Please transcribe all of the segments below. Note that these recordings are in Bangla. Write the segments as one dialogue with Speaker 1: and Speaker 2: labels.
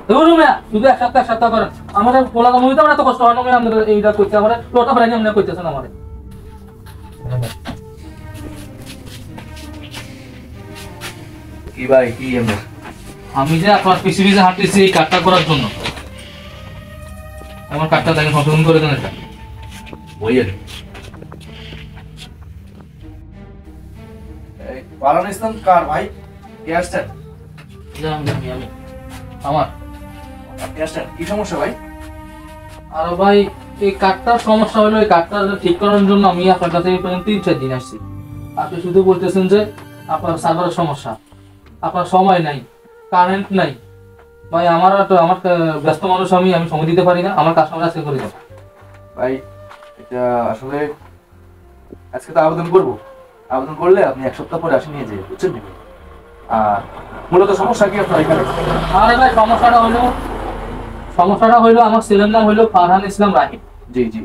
Speaker 1: ধরুন না শুধু এক সপ্তাহ করেন আমাদের পোলা কামড়িতে আমার এত কষ্ট হয় না আমাদের এইটা করতে আমার লোটা ফেরাই আপনি করতেছেন আমার
Speaker 2: কি ভাই কি
Speaker 1: আমি যে আপনার পিসিবিতে হাঁটতেছি এই কাজটা করার জন্য আমার কাজটা তাকে সংশোধন করে দেন এটা
Speaker 2: বইয়ের পালান ইসলাম কার ভাই কে আসছেন?
Speaker 1: আমি আমার
Speaker 2: আপনি আসছেন কি সমস্যা ভাই?
Speaker 1: আর ভাই এই কাঠটার সমস্যা হলো এই কাঠটা ঠিক করার জন্য আমি আপনার কাছে 3-4 দিন আসছি আপনি শুধু বলতেছেন যে আপনার সার্ভারের সমস্যা আপনার সময় নাই কারেন্ট নাই ভাই আমার ব্যস্ত মানুষ আমি সময় দিতে পারি না আমার কাস্টমার আজকে করে দেব
Speaker 2: ভাই এটা আসলে আজকে তো আবেদন করলে আপনি এক সপ্তাহ পরে আসে নিয়ে যাবেন বুঝছেন নাকি? আর মূলত সমস্যা কি আপনার এখানে?
Speaker 1: আরে ভাই সমস্যাটা হইলো আমার ছেলের নাম হইলো ফারহান ইসলাম রাহিম
Speaker 2: জি জি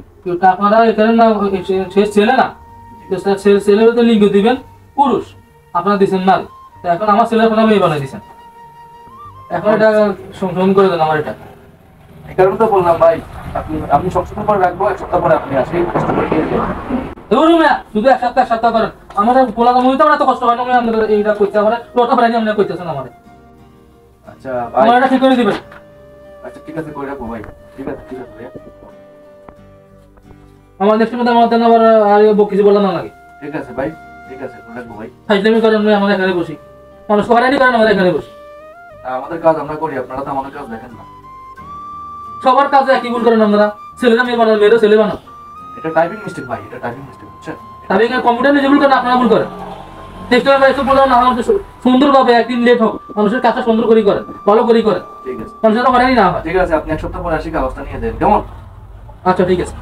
Speaker 1: আপনারা এখানে না ছেলে না ছেলের তো লিঙ্গ দিবেন পুরুষ আপনারা দিচ্ছেন না তো এখন আমার ছেলের নামে এই বানাই দিচ্ছেন এখন এটা সংশোধন করে দেন আমার এটা
Speaker 2: এই কারণে তো বললাম ভাই আপনি সংশোধন করে রাখবো এক সপ্তাহ পরে আপনি আসে কষ্ট করে নিয়ে যাবেন
Speaker 1: ধরুন না শুধু এক সপ্তাহ করেন আমার পোলা কামড়িতে আমার এত কষ্ট হয় না আমাদের এইটা করতে আমার লোটা ফেরাই আপনি করতেছেন আমার
Speaker 2: আচ্ছা ভাই
Speaker 1: আমার এটা ঠিক করে দিবেন
Speaker 2: আচ্ছা ঠিক আছে করে রাখবো ভাই ঠিক আছে ভাইয়া
Speaker 1: আমার নেক্সট মধ্যে আমার আবার আর কিছু বলা না লাগে
Speaker 2: ঠিক আছে ভাই ঠিক আছে করে রাখবো ভাই
Speaker 1: ফাইজলামি করেন ভাই আমাদের এখানে বসি মানুষ হয়রানি করেন আমাদের এখানে বসি
Speaker 2: আমাদের কাজ আমরা করি আপনারা তো আমাদের কাজ দেখেন না
Speaker 1: সবার কাজে একই ভুল করেন আপনারা ছেলেরা মেয়ে বানান মেয়েরা ছেলে বানান
Speaker 2: এটা টাইপিং মিস্টেক ভাই এটা টাইপিং মিস্টেক বুঝছেন
Speaker 1: তবে কম্পিউটার নিজে ভুল করেন আপনারা ভুল করেন টেক্সটাইল ভাই এসব বললাম না আমাদের সুন্দরভাবে একদিন লেট হোক মানুষের কাজটা সুন্দর করেই করেন ভালো করেই করেন
Speaker 2: ঠিক আছে
Speaker 1: মানুষের তো হয়রানি না হয়
Speaker 2: ঠিক আছে আপনি এক সপ্তাহ পরে আসি কাগজটা নিয়ে দেন কেমন?
Speaker 1: আচ্ছা ঠিক আছে